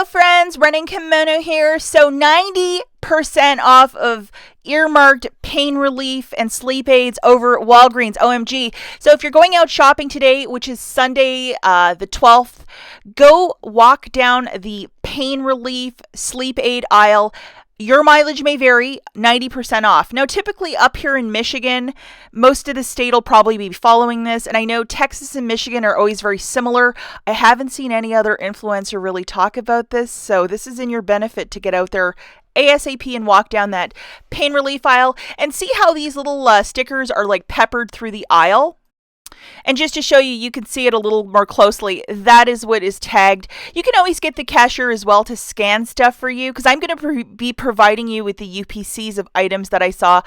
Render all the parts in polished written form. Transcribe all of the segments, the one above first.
friends, Running Kimono here. So 90% off of earmarked pain relief and sleep aids over at Walgreens. OMG. So if you're going out shopping today, which is Sunday the 12th, go walk down the pain relief sleep aid aisle. Your mileage may vary, 90% off. Now, typically up here in Michigan, most of the state will probably be following this. And I know Texas and Michigan are always very similar. I haven't seen any other influencer really talk about this. So this is in your benefit to get out there ASAP and walk down that pain relief aisle and see how these little stickers are like peppered through the aisle. And just to show you, you can see it a little more closely. That is what is tagged. You can always get the cashier as well to scan stuff for you, because I'm going to be providing you with the UPCs of items that I saw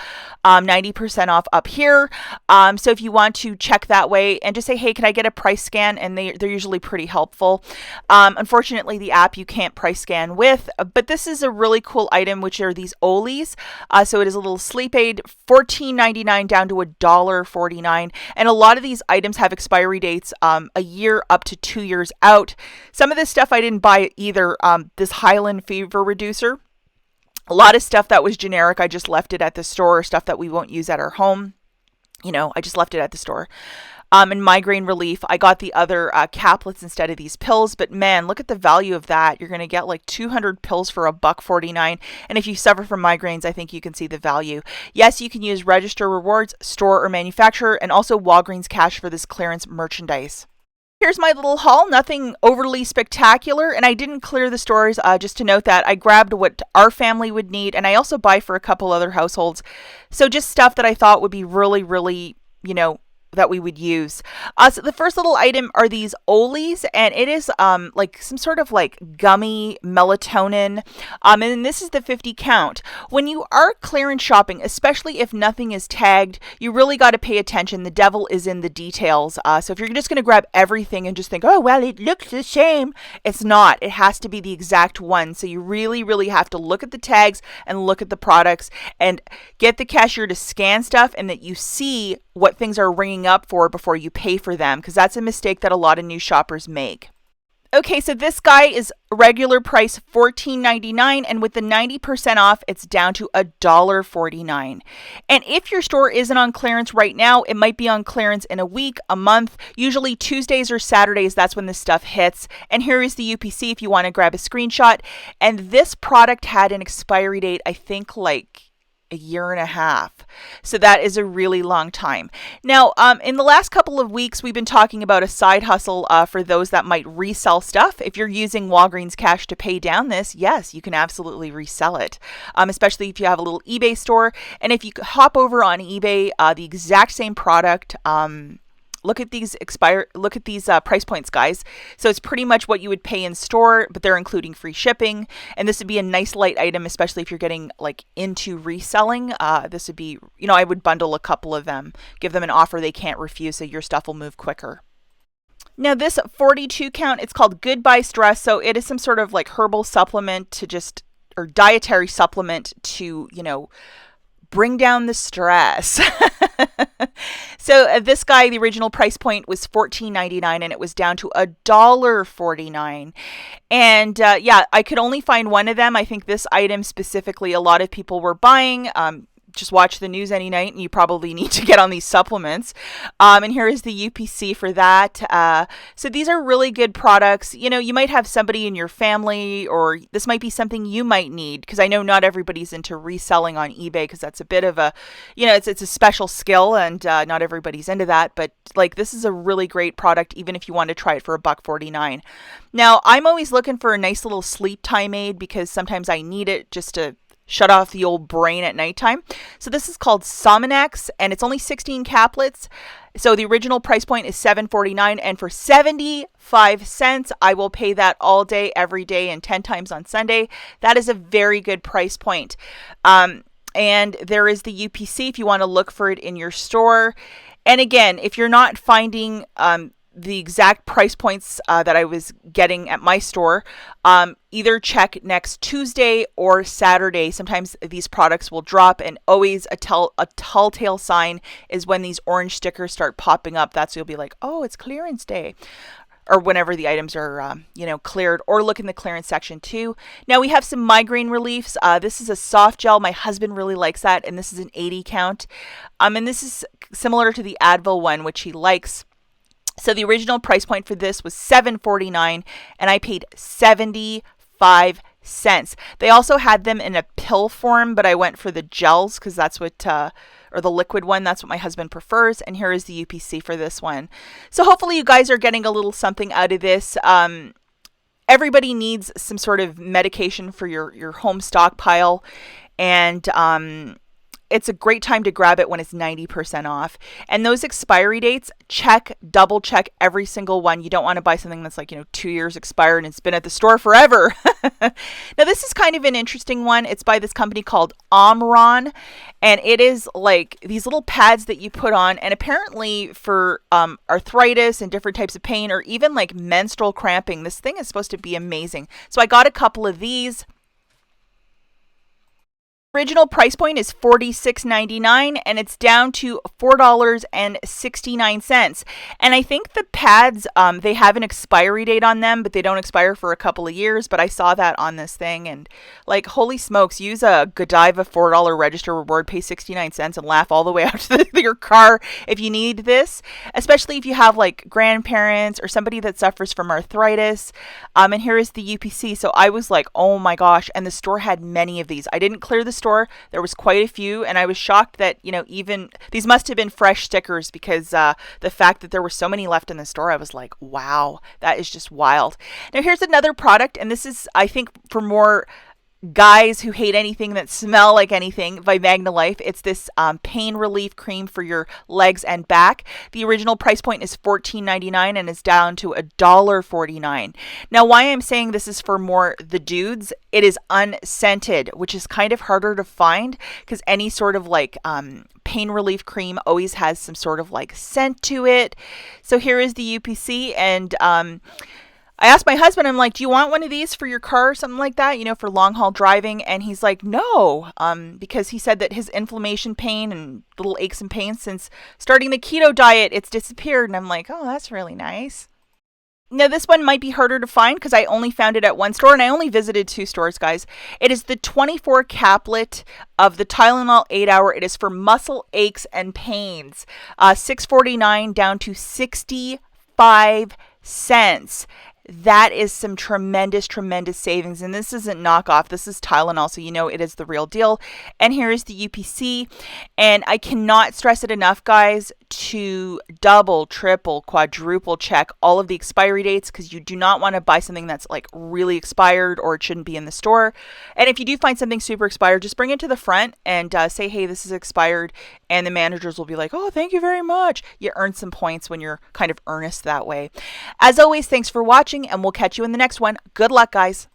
90% off up here. So if you want to check that way and just say, hey, can I get a price scan? And they're usually pretty helpful. Unfortunately, the app you can't price scan with, but this is a really cool item, which are these Olis. So it is a little sleep aid, $14.99 down to $1.49. And a lot of these items have expiry dates a year up to 2 years out. Some of this stuff I didn't buy either. This Highland fever reducer, a lot of stuff that was generic, I just left it at the store. Stuff that we won't use at our home, I just left it at the store. And Migraine Relief, I got the other caplets instead of these pills. But man, look at the value of that. You're going to get like 200 pills for $1.49. And if you suffer from migraines, I think you can see the value. Yes, you can use Register Rewards, store or manufacturer, and also Walgreens Cash for this clearance merchandise. Here's my little haul, nothing overly spectacular, and I didn't clear the stores, just to note that I grabbed what our family would need, and I also buy for a couple other households. So just stuff that I thought would be really, really, that we would use. So the first little item are these Olis, and it is like some sort of like gummy melatonin. And then this is the 50 count. When you are clearance shopping, especially if nothing is tagged, you really got to pay attention. The devil is in the details. So if you're just going to grab everything and just think, oh, well, it looks the same. It's not. It has to be the exact one. So you really, really have to look at the tags and look at the products and get the cashier to scan stuff and that you see what things are ringing up for before you pay for them, because that's a mistake that a lot of new shoppers make. Okay, so this guy is regular price $14.99, and with the 90% off, it's down to $1.49. And if your store isn't on clearance right now, it might be on clearance in a week, a month, usually Tuesdays or Saturdays. That's when this stuff hits. And here is the UPC if you want to grab a screenshot. And this product had an expiry date, I think like a year and a half. So that is a really long time. Now, in the last couple of weeks, we've been talking about a side hustle for those that might resell stuff. If you're using Walgreens Cash to pay down this, yes, you can absolutely resell it, especially if you have a little eBay store. And if you hop over on eBay, the exact same product, look at these price points, guys. So it's pretty much what you would pay in store, but they're including free shipping. And this would be a nice light item, especially if you're getting like into reselling. This would be, I would bundle a couple of them, give them an offer they can't refuse, so your stuff will move quicker. Now this 42 count, it's called Goodbye Stress. So it is some sort of like herbal supplement or dietary supplement to, bring down the stress. So this guy, the original price point was $14.99, and it was down to $1.49. And I could only find one of them. I think this item specifically, a lot of people were buying. Just watch the news any night and you probably need to get on these supplements. And here is the UPC for that. So these are really good products. You might have somebody in your family, or this might be something you might need, because I know not everybody's into reselling on eBay, because that's a bit of a, it's a special skill, and not everybody's into that. But like, this is a really great product, even if you want to try it for $1.49. Now, I'm always looking for a nice little sleep time aid, because sometimes I need it just to shut off the old brain at nighttime. So this is called Salmonex, and it's only 16 caplets. So the original price point is $7.49, and for 75 cents, I will pay that all day, every day, and 10 times on Sunday. That is a very good price point. And there is the UPC if you want to look for it in your store. And again, if you're not finding the exact price points that I was getting at my store, either check next Tuesday or Saturday. Sometimes these products will drop, and always a telltale sign is when these orange stickers start popping up. That's, you'll be like, oh, it's clearance day. or whenever the items are, cleared, or look in the clearance section too. Now we have some Migraine Reliefs. This is a soft gel. My husband really likes that, and this is an 80 count. And this is similar to the Advil one, which he likes. So the original price point for this was $7.49, and I paid 75 cents. They also had them in a pill form, but I went for the gels because that's what, or the liquid one, that's what my husband prefers. And here is the UPC for this one. So hopefully you guys are getting a little something out of this. Everybody needs some sort of medication for your home stockpile, and it's a great time to grab it when it's 90% off. And those expiry dates, double check every single one. You don't want to buy something that's like, 2 years expired and it's been at the store forever. Now, this is kind of an interesting one. It's by this company called Omron. And it is like these little pads that you put on. And apparently for arthritis and different types of pain, or even like menstrual cramping, this thing is supposed to be amazing. So I got a couple of these. Original price point is $46.99, and it's down to $4.69. And I think the pads, they have an expiry date on them, but they don't expire for a couple of years. But I saw that on this thing, and like, holy smokes, use a Godiva $4 register reward, pay 69 cents, and laugh all the way out to your car if you need this, especially if you have like grandparents or somebody that suffers from arthritis. And here is the UPC. So I was like, oh my gosh, and the store had many of these. I didn't clear the store. There was quite a few, and I was shocked that, even these must have been fresh stickers, because the fact that there were so many left in the store, I was like, wow, that is just wild. Now here's another product, and this is, I think, for more guys who hate anything that smell like anything, by Migraine Relief. It's this pain relief cream for your legs and back. The original price point is $14.99 and is down to $1.49. Now, why I'm saying this is for more the dudes, it is unscented, which is kind of harder to find, because any sort of like pain relief cream always has some sort of like scent to it. So here is the UPC, and I asked my husband, I'm like, do you want one of these for your car or something like that, for long haul driving? And he's like, no, because he said that his inflammation pain and little aches and pains since starting the keto diet, it's disappeared. And I'm like, oh, that's really nice. Now, this one might be harder to find because I only found it at one store, and I only visited 2 stores, guys. It is the 24 caplet of the Tylenol 8-hour. It is for muscle aches and pains. $6.49 down to 65 cents. That is some tremendous, tremendous savings. And this isn't knockoff. This is Tylenol, so it is the real deal. And here is the UPC. And I cannot stress it enough, guys, to double, triple, quadruple check all of the expiry dates, because you do not want to buy something that's like really expired or it shouldn't be in the store. And if you do find something super expired, just bring it to the front and say, hey, this is expired. And the managers will be like, oh, thank you very much. You earn some points when you're kind of earnest that way. As always, thanks for watching, and we'll catch you in the next one. Good luck, guys.